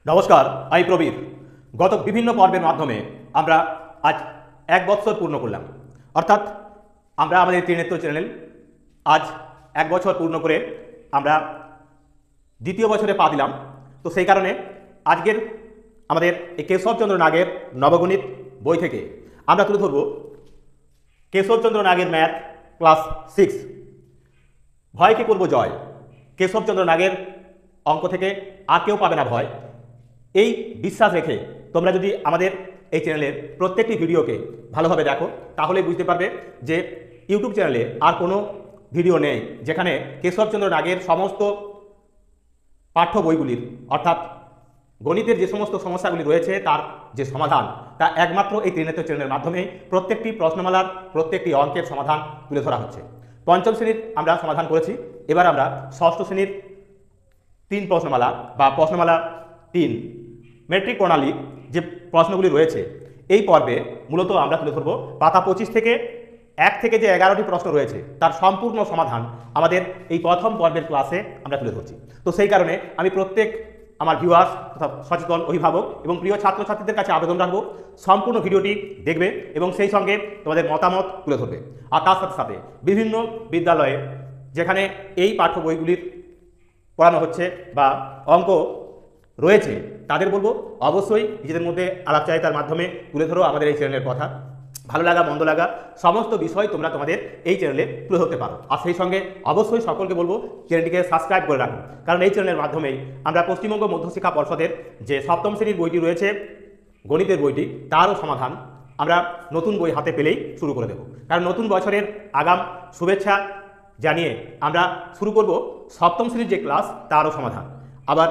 নমস্কার, আমি প্রবীর। গত বিভিন্ন পর্বের মাধ্যমে আমরা আজ 1 বছর পূর্ণ করলাম। অর্থাৎ আমরা আমাদের ত্রিনেত্র চ্যানেল আজ 1 বছর পূর্ণ করে আমরা দ্বিতীয় বছরে পা দিলাম। তো সেই কারণে আজকের আমাদের এই কেশবচন্দ্র নাগের নবগণিত বই থেকে আমরা তুলে ধরব কেশবচন্দ্র নাগের ম্যাথ ক্লাস 6 ভয়কে করব জয়। কেশবচন্দ্র নাগের অঙ্ক থেকে আর কেউ পাবে না ভয়। এই বিশ্বাস রেখে তোমরা যদি আমাদের এই চ্যানেলের প্রত্যেকটি ভিডিওকে ভালোভাবে দেখো তাহলে বুঝতে পারবে যে ইউটিউব চ্যানেলে আর কোনো ভিডিও নেই যেখানে কেশবচন্দ্র নাগের সমস্ত পাঠ্য বইগুলির অর্থাৎ গণিতের যে সমস্ত সমস্যাগুলি রয়েছে তার যে সমাধান তা একমাত্র এই ত্রিনেত্র চ্যানেলের মাধ্যমে প্রত্যেকটি প্রশ্নমালার প্রত্যেকটি অঙ্কের সমাধান তুলে ধরা হচ্ছে। পঞ্চম শ্রেণীর আমরা সমাধান করেছি, এবার আমরা ষষ্ঠ শ্রেণীর 3 প্রশ্নমালা বা প্রশ্নমালা 3 মেট্রিক প্রণালী যে প্রশ্নগুলি রয়েছে এই পর্বে মূলত আমরা তুলে ধরব পাতা 25 থেকে 1 থেকে যে 11টি প্রশ্ন রয়েছে তার সম্পূর্ণ সমাধান আমাদের এই প্রথম পর্বের ক্লাসে আমরা তুলে ধরছি। তো সেই কারণে আমি প্রত্যেক আমার ভিউয়ার্স তথা সচেতন অভিভাবক এবং প্রিয় ছাত্রছাত্রীদের কাছে আবেদন রাখবো সম্পূর্ণ ভিডিওটি দেখবে এবং সেই সঙ্গে তোমাদের মতামত তুলে ধরবে। আর তার সাথে সাথে বিভিন্ন বিদ্যালয়ে যেখানে এই পাঠ্য বইগুলির পড়ানো হচ্ছে বা অঙ্ক রয়েছে তাদের বলবো অবশ্যই নিজেদের মধ্যে আলাপচারিতার মাধ্যমে তুলে ধরো আমাদের এই চ্যানেলের কথা। ভালো লাগা মন্দ লাগা সমস্ত বিষয় তোমরা তোমাদের এই চ্যানেলে তুলে ধরতে পারো। আর সেই সঙ্গে অবশ্যই সকলকে বলবো চ্যানেলটিকে সাবস্ক্রাইব করে রাখুন, কারণ এই চ্যানেলের মাধ্যমেই আমরা পশ্চিমবঙ্গ মধ্যশিক্ষা পর্ষদের যে সপ্তম শ্রেণীর বইটি রয়েছে গণিতের বইটি তারও সমাধান আমরা নতুন বই হাতে পেলেই শুরু করে দেব। কারণ নতুন বছরের আগাম শুভেচ্ছা জানিয়ে আমরা শুরু করব সপ্তম শ্রেণীর যে ক্লাস তারও সমাধান। আবার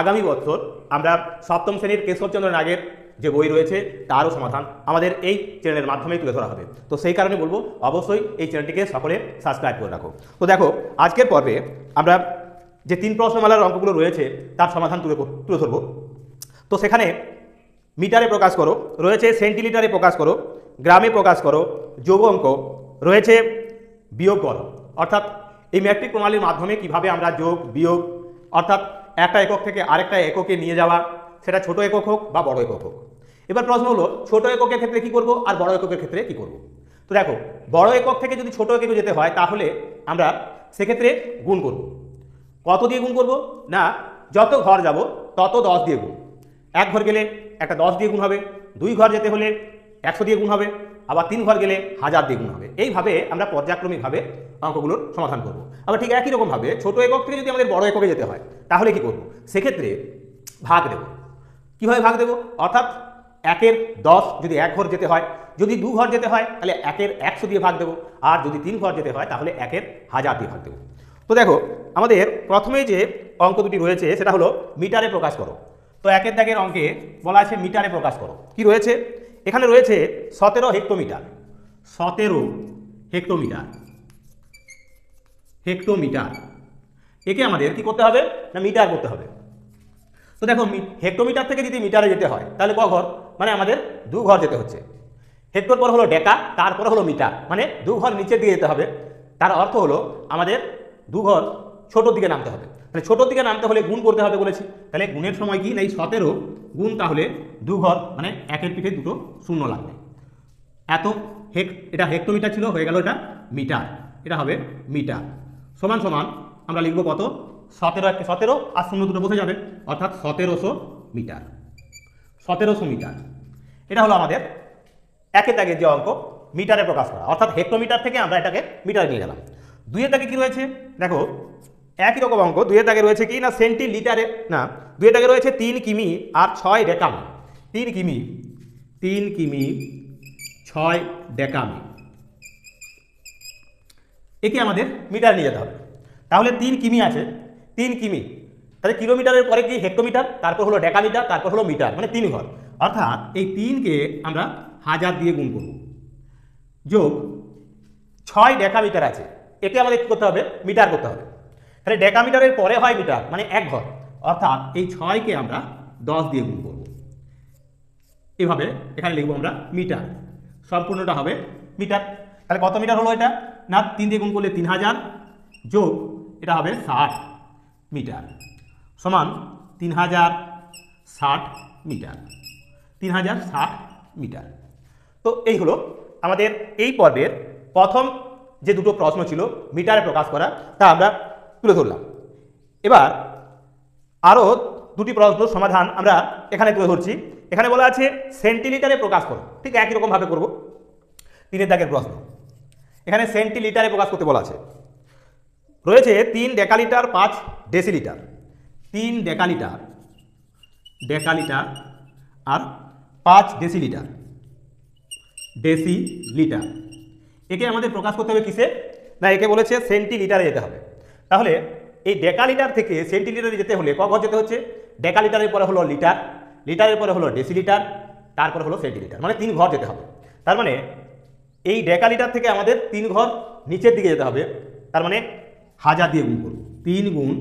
আগামী বছর আমরা সপ্তম শ্রেণীর কেশবচন্দ্র নাগের যে বই রয়েছে তারও সমাধান আমাদের এই চ্যানেলের মাধ্যমেই তুলে ধরা হবে। তো সেই কারণে বলবো অবশ্যই এই চ্যানেলটিকে সকলে সাবস্ক্রাইব করে রাখো। তো দেখো আজকের পর্বে আমরা যে 3 প্রশ্নমালার অঙ্কগুলো রয়েছে তার সমাধান তুলে ধরবো। তো সেখানে মিটারে প্রকাশ করো রয়েছে, সেন্টিলিটারে প্রকাশ করো, গ্রামে প্রকাশ করো, যোগ অঙ্ক রয়েছে, বিয়োগ করো। অর্থাৎ এই ম্যাট্রিক প্রণালীর মাধ্যমে কিভাবে আমরা যোগ বিয়োগ অর্থাৎ একটা একক থেকে আরেকটা এককে নিয়ে যাওয়া, সেটা ছোট একক হোক বা বড় একক হোক। এবার প্রশ্ন হলো ছোট এককের ক্ষেত্রে কি করব আর বড় এককের ক্ষেত্রে কি করব। তো দেখো বড় একক থেকে যদি ছোট এককে যেতে হয় তাহলে আমরা সেক্ষেত্রে গুণ করব। কত দিয়ে গুণ করব না, যত ঘর যাব তত 10 দিয়ে গুণ। 1 ঘর গেলে একটা 10 দিয়ে গুণ হবে, 2 ঘর যেতে হলে 100 দিয়ে গুণ হবে, আবার 3 ঘর গেলে 1000 দিয়ে গুণ হবে। এইভাবে আমরা পর্যায়ক্রমিকভাবে অঙ্কগুলোর সমাধান করব। আবার ঠিক একই রকমভাবে ছোট একক থেকে যদি আমাদের বড় এককে যেতে হয় তাহলে কি করব, সেক্ষেত্রে ভাগ দেব। কীভাবে ভাগ দেব, অর্থাৎ 1-এর 10 যদি 1 ঘর যেতে হয়, যদি 2 ঘর যেতে হয় তাহলে 1-এর 100 দিয়ে ভাগ দেবো, আর যদি 3 ঘর যেতে হয় তাহলে 1-এর 1000 দিয়ে ভাগ দেবো। তো দেখো আমাদের প্রথমেই যে অঙ্ক দুটি রয়েছে সেটা হলো মিটারে প্রকাশ করো। তো 1-এর দাগের অঙ্কে বলা আছে মিটারে প্রকাশ করো। কি রয়েছে এখানে, রয়েছে 17 হেক্টোমিটার। 17 হেক্টোমিটার, হেক্টোমিটার একে আমাদের কি করতে হবে না মিটার করতে হবে। তো দেখো হেক্টোমিটার থেকে যদি মিটারে যেতে হয় তাহলে ক ঘর, মানে আমাদের 2 ঘর যেতে হচ্ছে। হেক্টর পর হলো ডেকা, তারপরে হলো মিটার, মানে 2 ঘর নিচের দিকে যেতে হবে। তার অর্থ হলো আমাদের 2 ঘর ছোটোর দিকে নামতে হবে। তাহলে ছোটোর দিকে নামতে হলে গুণ করতে হবে বলেছি, তাহলে গুণের সময় কি এই 17 গুণ তাহলে 2 ঘর, মানে 1-এর পিঠে 2টো শূন্য লাগবে। এত এটা হেক্টোমিটার ছিল, হয়ে গেল এটা মিটার, এটা হবে মিটার। সমান সমান আমরা লিখব কত, 17 17 আর 0 দুটো বসে যাবে, অর্থাৎ 1700 মিটার। 1700 মিটার এটা হলো আমাদের 1-এর দাগের যে অঙ্ক মিটারে প্রকাশ করা, অর্থাৎ হেক্টোমিটার থেকে আমরা এটাকে মিটারে নিয়ে গেলাম। 2-এর দাগে কি রয়েছে দেখো একই রকম অঙ্ক। 2-এর দাগে রয়েছে কি না সেন্টিলিটারে, না 2-এর দাগে রয়েছে 3 কিমি আর 6 ডেকামি। 3 কিমি 6 ডেকামি একে আমাদের মিটার নিয়ে যেতে হবে। তাহলে 3 কিমি আছে, 3 কিমি, তাহলে কিলোমিটারের পরে কি হেক্টোমিটার, তারপর হলো ডেকামিটার, তারপর হলো মিটার, মানে 3 ঘর। অর্থাৎ এই 3কে আমরা 1000 দিয়ে গুণ করব, যোগ 6 ডেকামিটার আছে, একে আমাদের কী করতে হবে মিটার করতে হবে। তাহলে ডেকামিটারের পরে হয় মিটার, মানে 1 ঘর, অর্থাৎ এই 6কে আমরা 10 দিয়ে গুণ করব। এভাবে এখানে লিখবো আমরা মিটার, সম্পূর্ণটা হবে মিটার। তাহলে কত মিটার হলো এটা না 3 দিয়ে গুণ করলে 3000, যোগ এটা হবে 60 মিটার, সমান 3060 ষাট মিটার, 3060 মিটার। তো এই হলো আমাদের এই পর্বের প্রথম যে দুটো প্রশ্ন ছিল মিটারে প্রকাশ করা, তা আমরা তুলে ধরলাম। এবার আরও দুটি প্রশ্ন সমাধান আমরা এখানে তুলে ধরছি। এখানে বলা আছে সেন্টিলিটারে প্রকাশ করো, ঠিক একই রকমভাবে করব। 3 দাগের প্রশ্ন, এখানে সেন্টিলিটারে প্রকাশ করতে বলা আছে। রয়েছে 3 ডেকালিটার 5 ডেসিলিটার, 3 ডেকালিটার আর 5 ডেসিলিটার। একে আমাদের প্রকাশ করতে হবে কিসে? না, একে বলেছে সেন্টিলিটারে যেতে হবে। তাহলে এই ডেকালিটার থেকে সেন্টিলিটারে যেতে হলে ক ঘর যেতে হচ্ছে? ডেকালিটারের পরে হলো লিটার, লিটারের পরে হলো ডেসিলিটার, তারপরে হলো সেন্টিলিটার, মানে 3 ঘর যেতে হবে। তার মানে এই ডেকালিটার থেকে আমাদের 3 ঘর নিচের দিকে যেতে হবে। তার মানে 1000 দিয়ে গুণ করব, 3 গুণ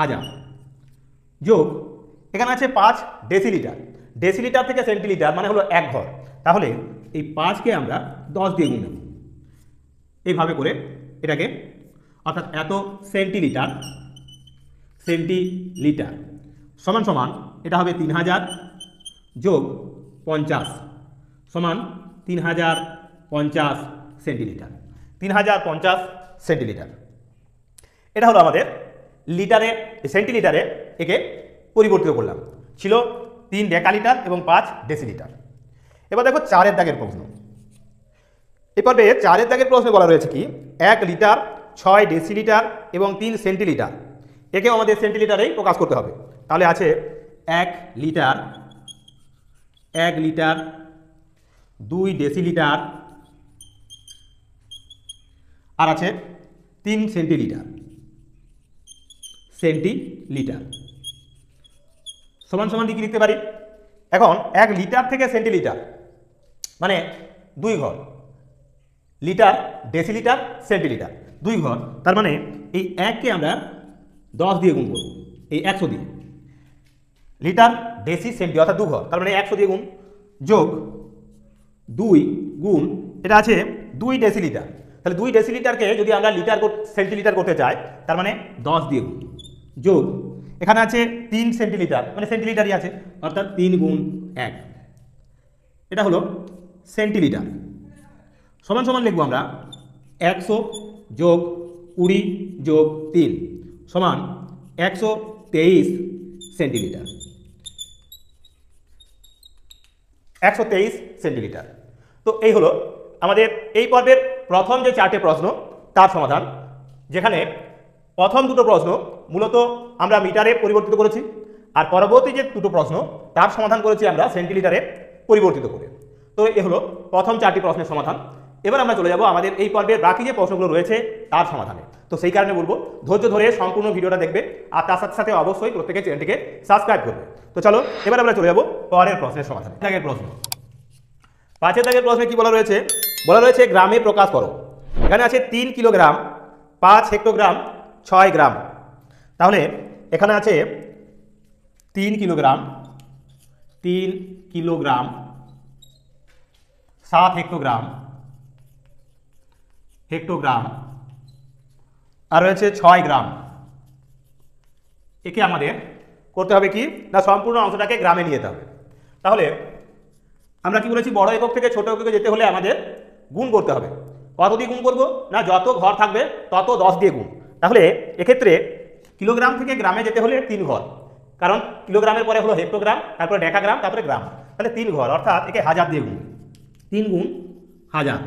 1000 যোগ এখানে আছে 5 ডেসিলিটার। ডেসিলিটার থেকে সেন্টিলিটার মানে হলো 1 ঘর। তাহলে এই 5কে আমরা 10 দিয়ে গুণ নেব, এইভাবে করে এটাকে, অর্থাৎ এত সেন্টিলিটার সমান সমান এটা হবে 3000 যোগ 50 সমান 3050 সেন্টিলিটার। 3050 সেন্টিলিটার, এটা হলো আমাদের লিটারে, সেন্টিলিটারে একে পরিবর্তিত করলাম। ছিল 3 ডেকালিটার এবং 5 ডেসিলিটার। এবার দেখো 4 দাগের প্রশ্ন। এই পর্বে 4 দাগের প্রশ্নে বলা রয়েছে কি 1 লিটার 6 ডেসিলিটার এবং 3 সেন্টিলিটার, একেও আমাদের সেন্টিলিটারেই প্রকাশ করতে হবে। তাহলে আছে 1 লিটার 2 ডেসিলিটার আর আছে 3 সেন্টিলিটার সমান সমান কি লিখতে পারি? এখন 1 লিটার থেকে সেন্টিলিটার মানে 2 ঘর, লিটার ডেসিলিটার সেন্টিলিটার 2 ঘর। তার মানে এই 1কে আমরা 10 দিয়ে গুণ করব, এই 100 দিয়ে। লিটার ডেসি সেন্টি অর্থাৎ 2 ঘর, তার মানে 100 দিয়ে গুণ যোগ 2 গুণ এটা আছে 2 ডেসিলিটার। তাহলে 2 ডেসিলিটারকে যদি আমরা লিটার সেন্টিলিটার করতে চাই, তার মানে 10 দিয়ে গুণ যোগ এখানে আছে 3 সেন্টিলিটার, মানে সেন্টিলিটারই আছে, অর্থাৎ 3 গুণ 1, এটা হলো সেন্টিলিটার। সমান সমান লিখবো আমরা 100 যোগ 20 যোগ 3 সমান 123 সেন্টিলিটার। 123 সেন্টিলিটার। তো এই হলো আমাদের এই পর্বের প্রথম যে 4টে প্রশ্ন তার সমাধান, যেখানে প্রথম দুটো প্রশ্ন মূলত আমরা মিটারে পরিবর্তিত করেছি, আর পরবর্তী যে দুটো প্রশ্ন তার সমাধান করেছি আমরা সেন্টিলিটারে পরিবর্তিত করে। তো এ হলো প্রথম 4টি প্রশ্নের সমাধান। এবার আমরা চলে যাব আমাদের এই পর্বের বাকি যে প্রশ্নগুলো রয়েছে তার সমাধানে। তো সেই কারণে বলবো ধৈর্য ধরে সম্পূর্ণ ভিডিওটা দেখবে, আর তার সাথে সাথে অবশ্যই প্রত্যেকে চ্যানেলটিকে সাবস্ক্রাইব করবে। তো চলো এবার আমরা চলে যাব পরের প্রশ্নের সমাধানে। 5 প্রশ্ন, 5 দাগের প্রশ্নে কি বলা রয়েছে? বলা রয়েছে গ্রামে প্রকাশ করো। এখানে আছে 3 কিলোগ্রাম 5 হেক্টোগ্রাম 6 গ্রাম। তাহলে এখানে আছে 3 কিলোগ্রাম 7 হেক্টোগ্রাম আর রয়েছে 6 গ্রাম। একে আমাদের করতে হবে কি না, সম্পূর্ণ অংশটাকে গ্রামে নিয়ে যেতে হবে। তাহলে আমরা কি বলেছি, বড় একক থেকে ছোট এককে যেতে হলে আমাদের গুণ করতে হবে। কত দিয়ে গুণ করব না, যত ঘর থাকবে তত 10 দিয়ে গুণ। তাহলে এক্ষেত্রে কিলোগ্রাম থেকে গ্রামে যেতে হলে 3 ঘর, কারণ কিলোগ্রামের পরে হলো হেক্টোগ্রাম, তারপরে ডেকাগ্রাম, তারপরে গ্রাম। তাহলে 3 ঘর, অর্থাৎ একে 1000 দিয়ে গুণ, 3 গুণ 1000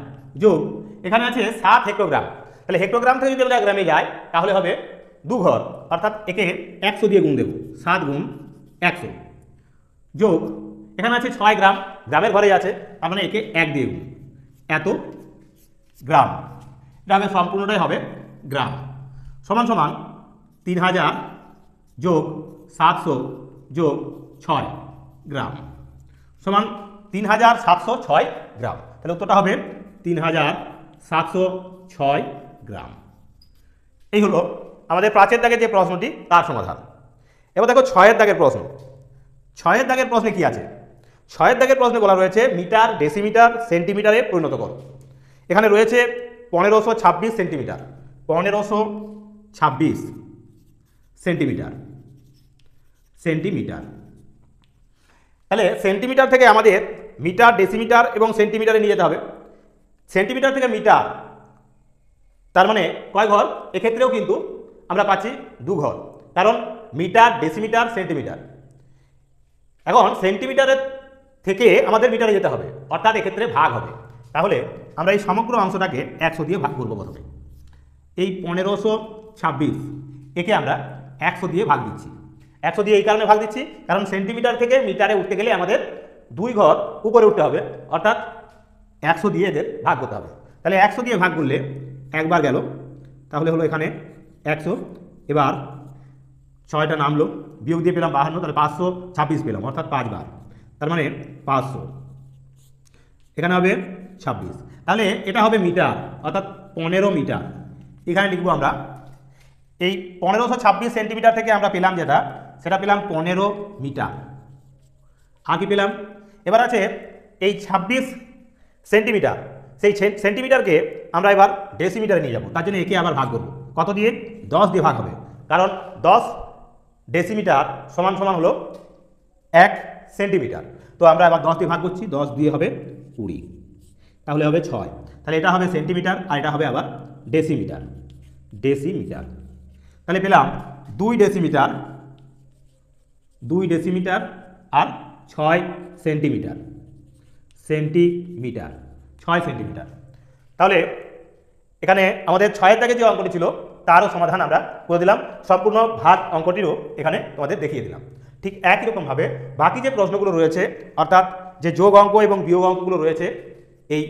যোগ এখানে আছে 7 হেক্টোগ্রাম। তাহলে হেক্টোগ্রাম থেকে যদি আমরা গ্রামে যাই তাহলে হবে 2 ঘর, অর্থাৎ একে 100 দিয়ে গুণ দেব, 7 গুণ 100 যোগ এখানে আছে 6 গ্রাম, গ্রামের ঘরে আছে, তার মানে একে 1 দিয়ে গুণ, এত গ্রাম। গ্রামের সম্পূর্ণটাই হবে গ্রাম। সমান সমান 3000 যোগ 700 যোগ 6 গ্রাম সমান 3706 গ্রাম। তাহলে উত্তরটা হবে 3706 গ্রাম। এই হলো আমাদের 5 দাগের যে প্রশ্নটি তার সমাধান। এবার দেখো 6 দাগের প্রশ্ন। 6 দাগের প্রশ্নে কি আছে? 6 দাগের প্রশ্নে বলা রয়েছে মিটার ডেসিমিটার সেন্টিমিটারে পরিণত করো। এখানে রয়েছে 1526 সেন্টিমিটার, 1526 সেন্টিমিটার। তাহলে সেন্টিমিটার থেকে আমাদের মিটার, ডেসিমিটার এবং সেন্টিমিটারে নিয়ে যেতে হবে। সেন্টিমিটার থেকে মিটার, তার মানে কয় ঘর? এক্ষেত্রেও কিন্তু আমরা পাচ্ছি 2 ঘর, কারণ মিটার, ডেসিমিটার, সেন্টিমিটার। এখন সেন্টিমিটারের থেকে আমাদের মিটারে যেতে হবে, অর্থাৎ এক্ষেত্রে ভাগ হবে। তাহলে আমরা এই সমগ্র অংশটাকে 100 দিয়ে ভাগ করবো। প্রথমে এই 1526 একে আমরা 100 দিয়ে ভাগ দিচ্ছি। 100 দিয়ে এই কারণে ভাগ দিচ্ছি, কারণ সেন্টিমিটার থেকে মিটারে উঠতে গেলে আমাদের 2 ঘর উপরে উঠতে হবে, অর্থাৎ 100 দিয়ে এদের ভাগ করতে হবে। তাহলে 100 দিয়ে ভাগ করলে একবার গেল, তাহলে হলো এখানে 100। এবার 6টা নামলো, বিয়োগ দিয়ে পেলাম 52, তাহলে 526 পেলাম, অর্থাৎ 5 বার, তার মানে 500। এখানে হবে 26, তাহলে এটা হবে মিটার, অর্থাৎ 15 মিটার। এখানে লিখবো আমরা এই 1526 সেন্টিমিটার থেকে আমরা পেলাম যেটা, সেটা পেলাম 15 মিটার। আর কি পেলাম? এবার আছে এই 26 সেন্টিমিটার, সেই সেন্টিমিটারকে আমরা এবার ডেসিমিটারে নিয়ে যাব। তার জন্য একে আবার ভাগ করবো। কত দিয়ে? 10 দিয়ে ভাগ হবে, কারণ 10 ডেসিমিটার সমান সমান হলো 1 সেন্টিমিটার। তো আমরা এবার 10 দিয়ে ভাগ করছি, 10 দিয়ে হবে 20, তাহলে হবে 6। তাহলে এটা হবে সেন্টিমিটার আর এটা হবে আবার ডেসিমিটার। ডেসিমিটার, তাহলে পেলাম 2 ডেসিমিটার, 2 ডেসিমিটার আর 6 সেন্টিমিটার। Centimetre, 6 centimetre. তাহলে এখানে আমাদের 6-এর দাগে যে অঙ্কটি ছিল তারও সমাধান আমরা করে দিলাম, সম্পূর্ণ ভাগ অঙ্কটিরও এখানে তোমাদের দেখিয়ে দিলাম। ঠিক একই রকমভাবে বাকি যে প্রশ্নগুলো রয়েছে, অর্থাৎ যে যোগ অঙ্ক এবং বিয়োগ অঙ্কগুলো রয়েছে এই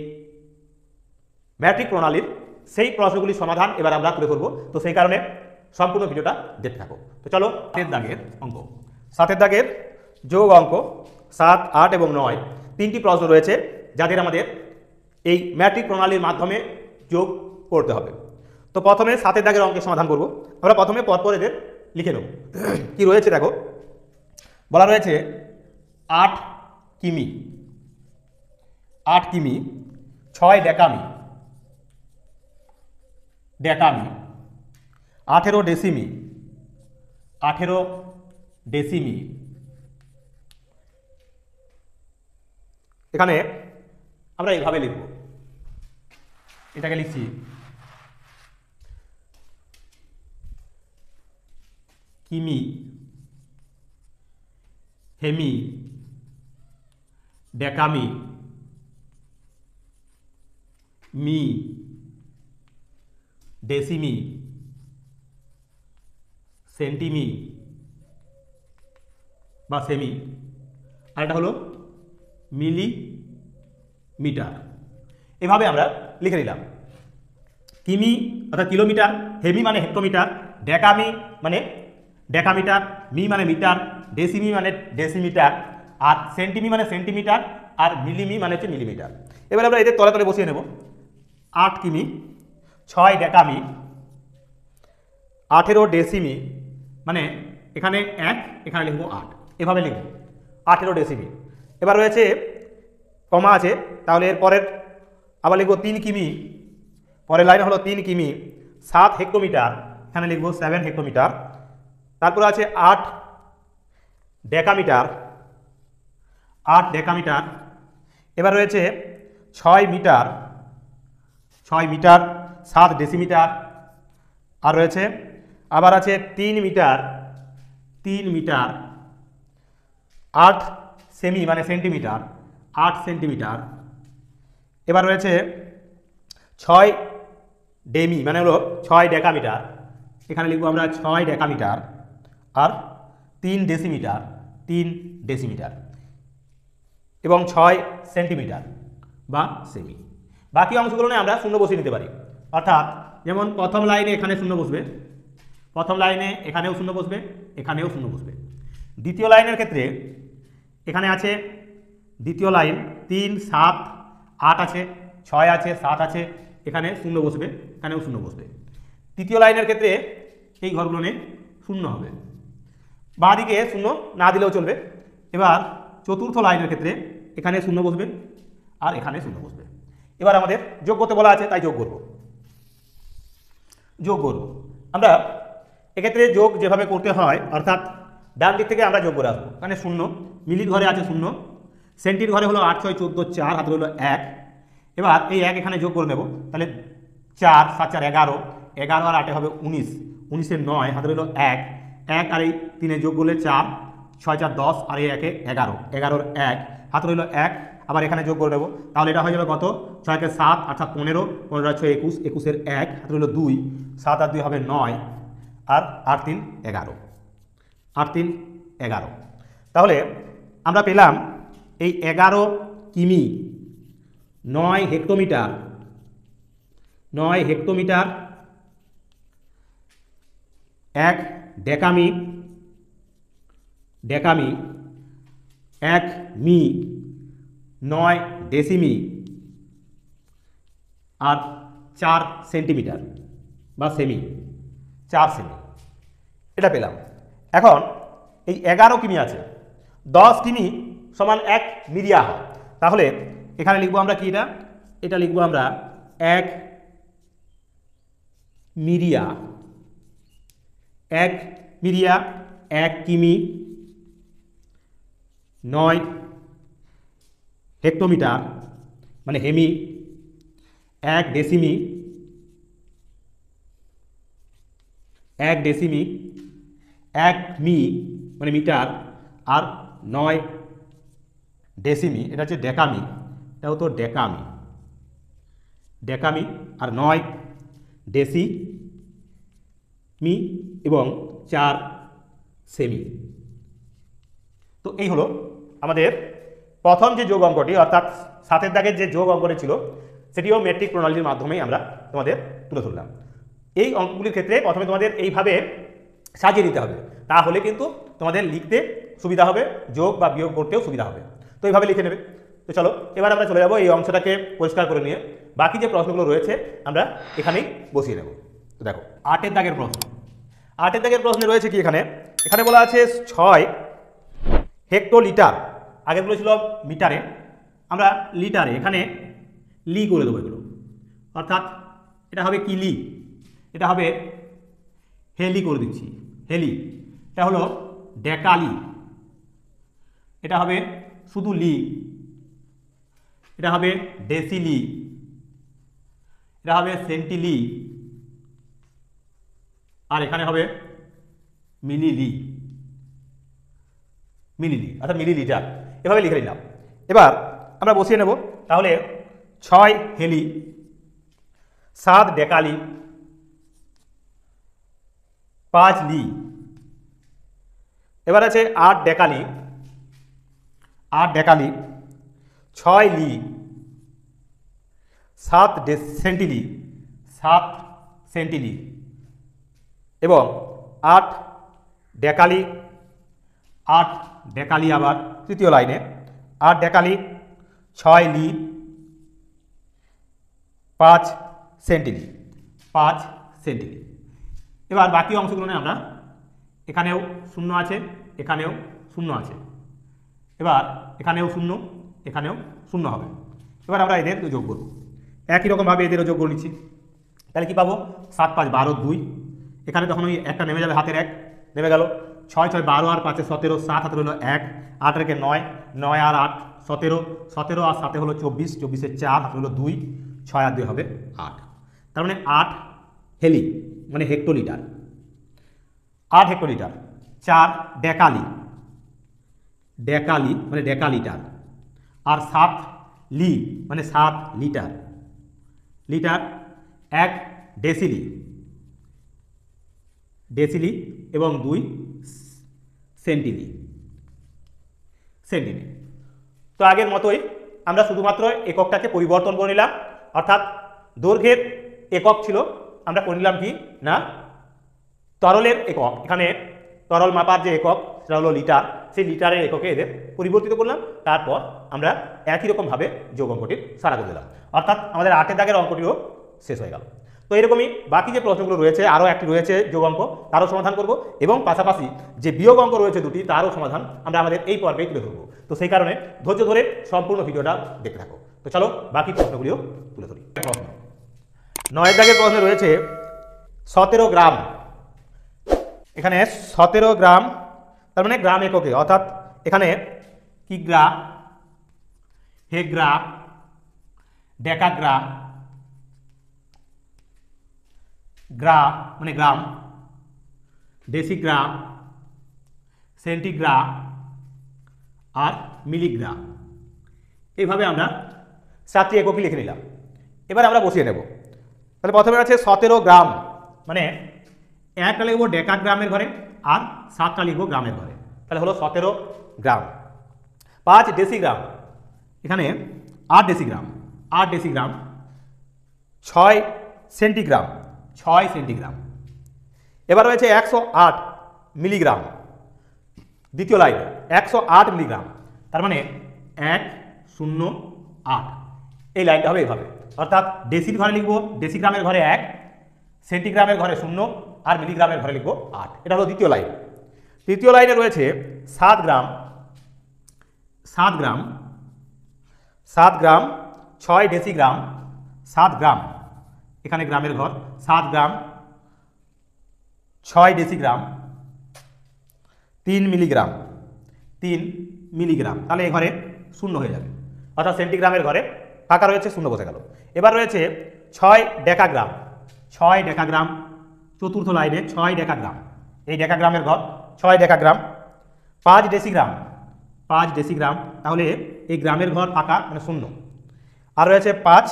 ম্যাট্রিক প্রণালীর, সেই প্রশ্নগুলির সমাধান এবার আমরা তুলে ধরবো। তো সেই কারণে সম্পূর্ণ ভিডিওটা দেখতে থাকো। তো চলো 7-এর দাগের অঙ্ক। 7-এর দাগের যোগ অঙ্ক 7, 8 এবং 9 3টি প্রশ্ন রয়েছে, যাদের আমাদের এই ম্যাট্রিক প্রণালীর মাধ্যমে যোগ করতে হবে। তো প্রথমে 7-এর দাগের অঙ্কের সমাধান করব। আমরা প্রথমে পরপর এদের লিখে নেব। কি রয়েছে দেখো, বলা রয়েছে 8 কিমি, 8 কিমি, 6 ডেকামি, ডেকামি, 18 ডেসিমি, 18 ডেসিমি। এখানে আমরা এইভাবে লিখব, এটাকে লিখছি কিমি, হেমি, ডেকামি, মি, ডেসিমি, সেন্টিমি বা সেমি, আর এটা হলো মিলিমিটার। এভাবে আমরা লিখে নিলাম। কিমি অর্থাৎ কিলোমিটার, হেমি মানে হেক্টোমিটার, ডেকামি মানে ডেকামিটার, মি মানে মিটার, ডেসিমি মানে ডেসিমিটার, আর সেন্টিমি মানে সেন্টিমিটার, আর মিলিমি মানে হচ্ছে মিলিমিটার। এবার আমরা এদের তলে তলে বসিয়ে নেব। 8 কিমি, 6 ডেকামি, 18 ডেসিমি, মানে এখানে 1, এখানে লিখব 8, এভাবে লিখব 18 ডেসিমি। এবার রয়েছে কমা আছে, তাহলে এর পরের আবার লিখব 3 কিমি, পরের লাইনে হলো 3 কিমি, 7 হেক্টোমিটার, এখানে লিখব 7 হেক্টোমিটার। তারপরে আছে 8 ডেকামিটার, 8 ডেকামিটার। এবার রয়েছে 6 মিটার, 6 মিটার, 7 ডেসিমিটার। আর রয়েছে আবার আছে 3 মিটার, 3 মিটার, 8 সেমি মানে সেন্টিমিটার, 8 সেন্টিমিটার। এবার রয়েছে 6 ডেমি মানে হলো 6 ডেকামিটার, এখানে লিখবো আমরা 6 ডেকামিটার। আর 3 ডেসিমিটার, 3 ডেসিমিটার, এবং 6 সেন্টিমিটার বা সেমি। বাকি অংশগুলো আমরা শূন্য বসিয়ে নিতে পারি, অর্থাৎ যেমন প্রথম লাইনে এখানে শূন্য বসবে, প্রথম লাইনে এখানেও শূন্য বসবে, এখানেও শূন্য বসবে। দ্বিতীয় লাইনের ক্ষেত্রে এখানে আছে দ্বিতীয় লাইন 3, 7, 8 আছে, 6 আছে, 7 আছে, এখানে শূন্য বসবে, এখানেও শূন্য বসবে। তৃতীয় লাইনের ক্ষেত্রে এই ঘরগুলো শূন্য হবে, বাঁ দিকে শূন্য না দিলেও চলবে। এবার চতুর্থ লাইনের ক্ষেত্রে এখানে শূন্য বসবে আর এখানে শূন্য বসবে। এবার আমাদের যোগ করতে বলা আছে, তাই যোগ করব। যোগ করব আমরা এক্ষেত্রে যোগ যেভাবে করতে হয়, অর্থাৎ ডান দিক থেকে আমরা যোগ করে আসবো। এখানে 0, মিলির ঘরে আছে 0, সেন্টির ঘরে হলো 8 6 14 4, হাতে হলো 1। এবার এই 1 এখানে যোগ করে নেব, তাহলে 4 7 4 11, 11 আর 8 হবে 19, 19 9, হাতে হলো 1, 1 আর এই 3 যোগ করলে 4, 6 4 10 আর এই 1 11, 11 1, হাতে হলো 1, আবার এখানে যোগ করে নেব, তাহলে এটা হয়ে যাবে কত 6 কে 7 8 7 15, 15 6 21, 21 এর 1, হাতে হলো 2, 7 আর 2 হবে 9, আর 8 3 11, 8 3 11। তাহলে আমরা পেলাম এই 11 কিমি 9 হেক্টোমিটার, 9 হেক্টোমিটার 1 ডেকামি, ডেকামি 1 মি, 9 ডেসিমি আর 4 সেন্টিমিটার বা সেমি, 4 সেমি, এটা পেলাম। এখন এই 11 কিমি আছে, 10 কিমি সমান 1 মিরিয়া হয়, তাহলে এখানে লিখবো আমরা কি, এটা লিখবো আমরা 1 মিরিয়া, 1 মিরিয়া 1 কিমি 9 হেক্টোমিটার মানে হেমি, 1 ডেসিমি, 1 ডেসিমি 1 মি মানে মিটার, আর 9 ডেসিমি এটা হচ্ছে ডেকামি, এটা হতো ডেকামি, ডেকামি আর 9 ডেসি মি এবং 4 সেমি। তো এই হলো আমাদের প্রথম যে যোগ অঙ্কটি, অর্থাৎ 7 দাগের যে যোগ অঙ্কটি ছিল সেটিও মেট্রিক প্রণালীর মাধ্যমেই আমরা তোমাদের তুলে ধরলাম। এই অঙ্কগুলির ক্ষেত্রে প্রথমে তোমাদের এইভাবে সাজিয়ে নিতে হবে, তাহলে কিন্তু তোমাদের লিখতে সুবিধা হবে, যোগ বা বিয়োগ করতেও সুবিধা হবে। তো এইভাবে লিখে নেবে। তো চলো এবার আমরা চলে যাব এই অংশটাকে পরিষ্কার করে নিয়ে বাকি যে প্রশ্নগুলো রয়েছে আমরা এখানেই বসিয়ে নেব। তো দেখো 8 দাগের প্রশ্ন, 8 দাগের প্রশ্নে রয়েছে কি, এখানে এখানে বলা আছে 6 হেক্টোলিটার, আগে বলেছিল মিটারে, আমরা লিটারে এখানে লি করে দেবো এগুলো, অর্থাৎ এটা হবে কি লি, এটা হবে হেলি করে দিচ্ছি, হেলি, এটা হলো ডেকালি, এটা হবে শুধু লি, এটা হবে ডেসিলি, এটা হবে সেন্টিলি, আর এখানে হবে মিলিলি, মিলিলি অর্থাৎ মিলিলিটার, এভাবে লিখে নিলাম। এবার আমরা বসিয়ে নেব, তাহলে 6 হেলি, 7 ডেকালি, 5 লি, এবার আছে 8 ডেকালি, 8 ডেকালি, 6 লি, 7 সেন্টিলি, 7 সেন্টিলি এবং 8 ডেকালি, 8 ডেকালি আবার তৃতীয় লাইনে 8 ডেকালি, 6 লি, 5 সেন্টিলি, 5 সেন্টিলি। এবার বাকি অংশগুলো নিয়ে আমরা, এখানেও 0 আছে, এখানেও 0 আছে, এবার এখানেও 0, এখানেও 0 হবে। এবার আমরা এদের যোগ করব, একই রকমভাবে এদেরও যোগ করে নিচ্ছি, তাহলে কি পাবো 7 5 12 2, এখানে তখন ওই একটা নেমে যাবে, হাতের 1 নেমে গেল, 6 6 12 আর 5 17, 7 হাতে হলো 1, 8 রেখে 9, 9 আর 8 17, 17 আর 7 হলো 24, 24 এর 4 হাতে হলো 2, 6 আর 2 হবে 8, তার মানে 8 হেলি মানে হেক্টোলিটার, 8 হেক্টোলিটার। 4 ডেকালি, ডেকালি মানে ডেকালিটার, আর 7 লি মানে 7 লিটার, লিটার। 1 ডেসিলি, ডেসিলি এবং 2 সেন্টিলি, সেন্টিলি। তো আগের মতোই আমরা শুধুমাত্র এককটাকে পরিবর্তন করে নিলাম, অর্থাৎ দৈর্ঘ্যের একক ছিল, আমরা করে নিলাম কি না তরলের একক, এখানে তরল মাপার যে একক সেটা হলো লিটার, সেই লিটারের এককে এদের পরিবর্তিত করলাম, তারপর আমরা একই রকমভাবে যোগ অঙ্কটির সারা করে দিলাম, অর্থাৎ আমাদের 8 দাগের অঙ্কটিও শেষ হয়ে গেল। তো এরকমই বাকি যে প্রশ্নগুলো রয়েছে, আরও একটি রয়েছে যোগ অঙ্ক, তারও সমাধান করব, এবং পাশাপাশি যে বিয়োগ অঙ্ক রয়েছে 2টি, তারও সমাধান আমরা আমাদের এই পর্বে তুলে ধরবো। তো সেই কারণে ধৈর্য ধরে সম্পূর্ণ ভিডিওটা দেখতে থাকো। তো চলো বাকি প্রশ্নগুলিও তুলে ধরি। প্রশ্ন 9 দাগের প্রশ্নে রয়েছে 17 গ্রাম, এখানে 17 গ্রাম, তার মানে গ্রাম এককে, অর্থাৎ এখানে কিগ্রা, হেগ্রা, ডেকাগ্রা, গ্রা মানে গ্রাম, ডেসিগ্রা, সেন্টিগ্রা আর মিলিগ্রা। এইভাবে আমরা 7টি এককই লিখে নিলাম। এবার আমরা বসিয়ে নেব। তাহলে প্রথমে আছে 17 গ্রাম, মানে 1টা লিখব ডেকাগ্রামের ঘরে আর 7টা লিখব গ্রামের ঘরে, তাহলে হলো 17 গ্রাম। 5 ডেসিগ্রাম, এখানে 8 ডেসিগ্রাম, 8 ডেসিগ্রাম। 6 centigram, 6 centigram. এবার রয়েছে 108 মিলিগ্রাম, দ্বিতীয় লাইন 108 মিলিগ্রাম, তার মানে 108। এই লাইনটা হবে এইভাবে, অর্থাৎ ডেসির ঘরে লিখব ডেসিগ্রামের ঘরে 1, সেন্টিগ্রামের ঘরে 0 আর মিলিগ্রামের ঘরে লিখব 8। এটা হলো দ্বিতীয় লাইন। তৃতীয় লাইনে রয়েছে 7 গ্রাম, 7 গ্রাম, 7 গ্রাম, 6 ডেসিগ্রাম, 7 গ্রাম, এখানে গ্রামের ঘর 7 গ্রাম, 6 ডেসিগ্রাম, 3 মিলিগ্রাম, 3 মিলিগ্রাম, তাহলে এই ঘরে 0 হয়ে যাবে, অর্থাৎ সেন্টিগ্রামের ঘরে ফাঁকা রয়েছে, 0 বসে গেল। এবার রয়েছে 6 ডেকাগ্রাম, 6 ডেকাগ্রাম, চতুর্থ লাইনে 6 ডেকাগ্রাম, এই ডেকাগ্রামের ঘর 6 ডেকাগ্রাম। 5 ডেসিগ্রাম, 5 ডেসিগ্রাম, তাহলে এই গ্রামের ঘর ফাঁকা মানে 0। আর রয়েছে 5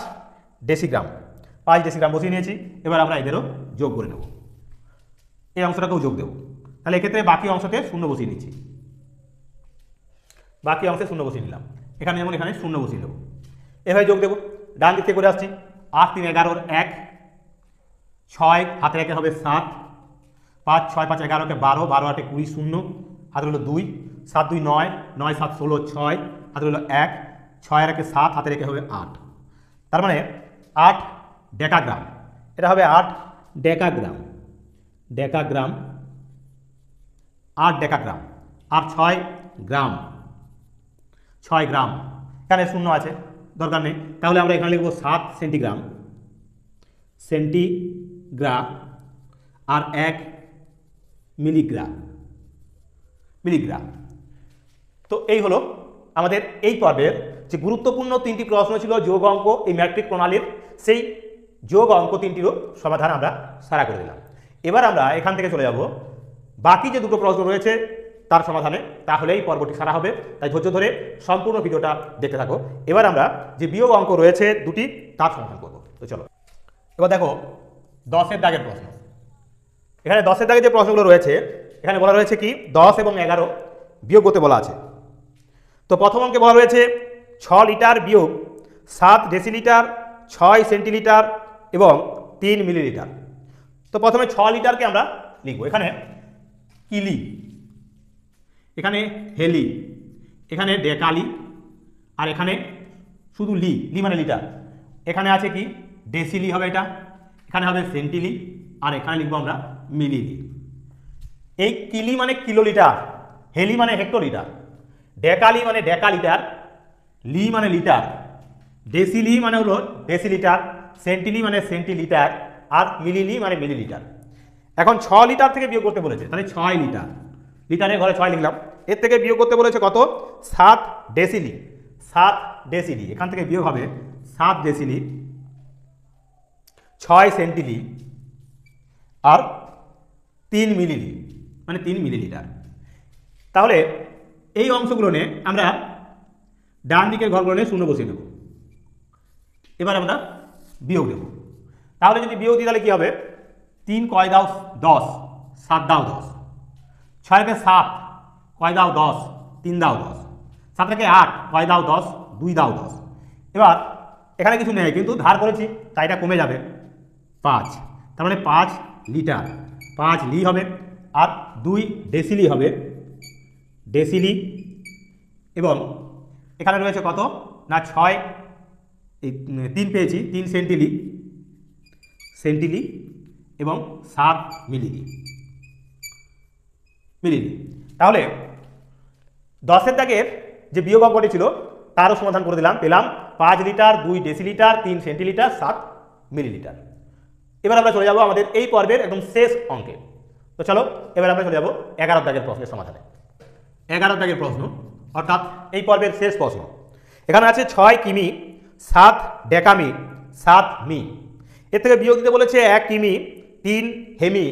ডেসিগ্রাম, 5 ডেসিগ্রাম বসিয়ে নিয়েছি। এবার আমরা এদেরও যোগ করে নেব, এই অংশটাকেও যোগ দেব। তাহলে এক্ষেত্রে বাকি অংশতে 0 বসিয়ে নিচ্ছি, বাকি অংশে 0 বসিয়ে নিলাম, এখানে যেমন এখানে 0 বসিয়ে দেবো। এভাবে যোগ দেবো, ডান দিক থেকে করে আসছি। 8 3 11 1, 6 হাতে রেখে হবে 7, 5 6 5 11কে 12, 12 8 20, 0 হাতে হলো 2, 7 2 9, 9 7 16, 6 হাতে হলো 1, 6 আর 1 7 হাতে রেখে হবে 8, তার মানে 8 ডেকাগ্রাম। এটা হবে 8 ডেকাগ্রাম, ডেকাগ্রাম, 8 ডেকাগ্রাম। আর 6 গ্রাম, 6 গ্রাম, এখানে 0 আছে দরকার নেই, তাহলে আমরা এখানে লিখব 7 সেন্টিগ্রাম, সেন্টিগ্রাম আর 1 মিলিগ্রাম, মিলিগ্রাম। তো এই হলো আমাদের এই পর্বের যে গুরুত্বপূর্ণ 3টি প্রশ্ন ছিল যোগ অঙ্ক এই ম্যাট্রিক প্রণালীর, সেই যোগ অঙ্ক 3টিরও সমাধান আমরা সারা করে দিলাম। এবার আমরা এখান থেকে চলে যাব বাকি যে দুটো প্রশ্ন রয়েছে তার সমাধানে, তাহলেই পর্বটি সারা হবে। তাই ধৈর্য ধরে সম্পূর্ণ ভিডিওটা দেখতে থাকো। এবার আমরা যে বিয়োগ অঙ্ক রয়েছে দুটি তার সমাধান করব। তো চলো এবার দেখো 10-এর দাগের প্রশ্ন। এখানে 10-এর দাগে যে প্রশ্নগুলো রয়েছে এখানে বলা রয়েছে কি 10 এবং 11 বিয়োগ করতে বলা আছে। তো প্রথম অঙ্কে বলা রয়েছে 6 লিটার বিয়োগ 7 ডেসিলিটার, 6 সেন্টিলিটার এবং 3 মিলিলিটার। তো প্রথমে 6 লিটারকে আমরা লিখব, এখানে কিলি, এখানে হেলি, এখানে ডেকালি আর এখানে শুধু লি, লি মানে লিটার। এখানে আছে কি ডেসিলি হবে, এটা এখানে হবে সেন্টিলি আর এখানে লিখবো আমরা মিলিলি। এই কিলি মানে কিলোলিটার, হেলি মানে হেক্টোলিটার, ডেকালি মানে ডেকালিটার, লি মানে লিটার, ডেসিলি মানে হলো ডেসিলিটার, সেন্টিলি মানে সেন্টিলিটার আর মিলিলি মানে মিলিলিটার। এখন 6 লিটার থেকে বিয়োগ করতে বলেছে, তাহলে 6 লিটার, লিটারের ঘরে 6 লিখলাম। এর থেকে বিয়োগ করতে বলেছে কত 7 ডেসিলি, 7 ডেসিলি, এখান থেকে বিয়োগ হবে 7 ডেসিলি, 6 সেন্টিলি আর 3 মিলিলি মানে 3 মিলিলিটার। তাহলে এই অংশগুলো নিয়ে আমরা ডান দিকের ঘরগুলো নিয়ে 0 বসিয়ে দেব। এবার আমরা বিয়োগ দেব, তাহলে যদি বিয়োগ দিই তাহলে কি হবে 3 কয় দাও 10, 7 দাও 10, 6 কে 7 কয় দাও 10, 3 দাও 10, 7 থেকে 8 কয় দাও 10, 2 দাও 10। এবার এখানে কিছু নেই কিন্তু ধার করেছি তাই এটা কমে যাবে 5, তার মানে 5 লিটার, 5 লি হবে আর 2 ডেসিলি হবে, ডেসিলি। এবং এখানে রয়েছে কত না 6, এই 3 পেয়েছি, 3 সেন্টিলি, সেন্টিলি এবং 7 মিলিলি, মিলিলি। তাহলে 10-এর দাগের যে বিয়োগ অঙ্কটি ছিল তারও সমাধান করে দিলাম, পেলাম 5 লিটার, 2 ডেসিলিটার, 3 সেন্টিলিটার, 7 মিলিলিটার। এবার আমরা চলে যাব আমাদের এই পর্বের একদম শেষ অঙ্কে। তো চলো এবার আমরা চলে যাব 11 দাগের প্রশ্নের সমাধানে। 11 দাগের প্রশ্ন, অর্থাৎ এই পর্বের শেষ প্রশ্ন। এখানে আছে 6 কিমি 7 ডেকামি 7 মি। এর থেকে বিয়োগ দিতে বলেছে 1 কিমি 3 হেমি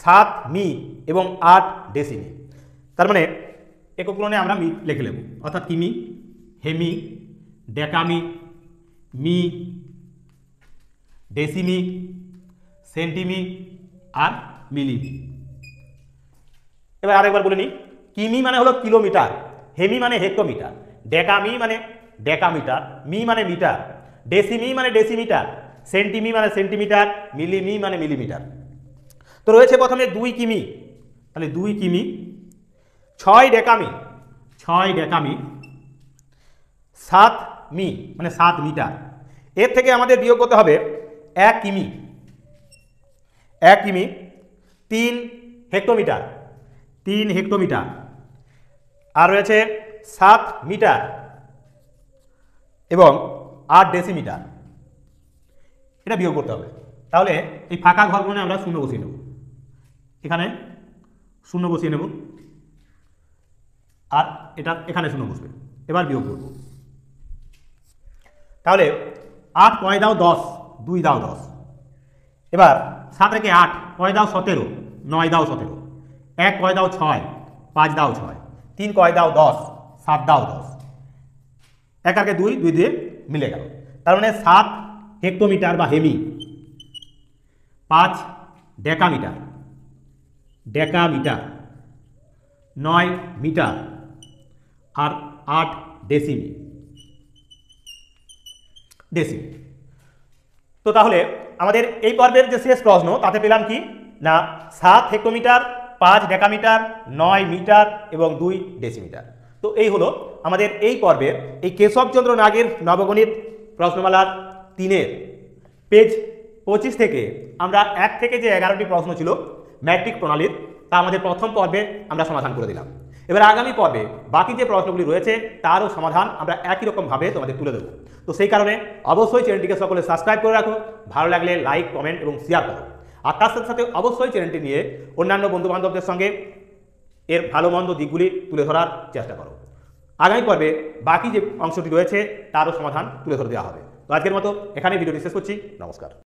7 মি এবং 8 ডেসিমি। তার মানে একক গুণনে আমরা মি লিখে নেব, অর্থাৎ কিমি, হেমি, ডেকামি, মি, ডেসিমি, সেন্টিমি আর মিলিমি। এবার আরেকবার বলে নিই, কিমি মানে হলো কিলোমিটার, হেমি মানে হেক্টোমিটার, ডেকামি মানে ডেকামিটার, মি মানে মিটার, ডেসিমি মানে ডেসিমিটার, সেন্টিমি মানে সেন্টিমিটার, মিলিমি মানে মিলিমিটার। তো রয়েছে প্রথমে 2 কিমি, তাহলে 2 কিমি, 6 ডেকামি, 6 ডেকামি, 7 মি মানে 7 মিটার। এর থেকে আমাদের বিয়োগ করতে হবে 1 কিমি, 1 কিমি 3 হেক্টোমিটার, 3 হেক্টোমিটার, আর রয়েছে 7 মিটার এবং 8 ডেসিমিটার। এটা বিয়োগ করতে হবে। তাহলে এই ফাঁকা ঘরগুলো আমরা শূন্য বসিয়ে নেব, এখানে শূন্য বসিয়ে নেব আর এটা এখানে শূন্য বসবে। এবার বিয়োগ করব। তাহলে 8 কয় দাও 10, 2 দাও 10। এবার 7 রেখে 8 কয় দাও 17, 9 দাও 17, 1 কয় দাও 6, 5 দাও 6, 3 কয় দাও 10, 7 দাও 10, 1 আর 2, 2 দিয়ে মিলে গেল। তার মানে 7 হেক্টোমিটার বা হেমি, 5 ডেকামিটার, ডেকামিটার, 9 মিটার আর 8 ডেসিমি, ডেসিমি। তো তাহলে আমাদের এই পর্বের যে শেষ প্রশ্ন তাতে পেলাম কি না 7 হেক্টোমিটার, 5 ডেকামিটার, 9 মিটার এবং 2 ডেসিমিটার। তো এই হলো আমাদের এই পর্বের এই কেশবচন্দ্র নাগের নবগণিত প্রশ্নমালার 3-এর পেজ 25 থেকে আমরা 1 থেকে যে 11টি প্রশ্ন ছিল ম্যাট্রিক প্রণালীর, তা আমাদের প্রথম পর্বে আমরা সমাধান করে দিলাম। এবার আগামী পর্বে বাকি যে প্রশ্নগুলি রয়েছে তারও সমাধান আমরা একই রকমভাবে তোমাদের তুলে দেবো। তো সেই কারণে অবশ্যই চ্যানেলটিকে সকলে সাবস্ক্রাইব করে রাখো, ভালো লাগলে লাইক, কমেন্ট এবং শেয়ার করো। আর তার সাথে সাথে অবশ্যই চ্যানেলটি নিয়ে অন্যান্য বন্ধুবান্ধবদের সঙ্গে এর ভালো মন্দ দিকগুলি তুলে ধরার চেষ্টা করো। আগামী পর্বে বাকি যে অংশটি রয়েছে তারও সমাধান তুলে ধরে দেওয়া হবে। তো আজকের মতো এখানে ভিডিওটি শেষ করছি। নমস্কার।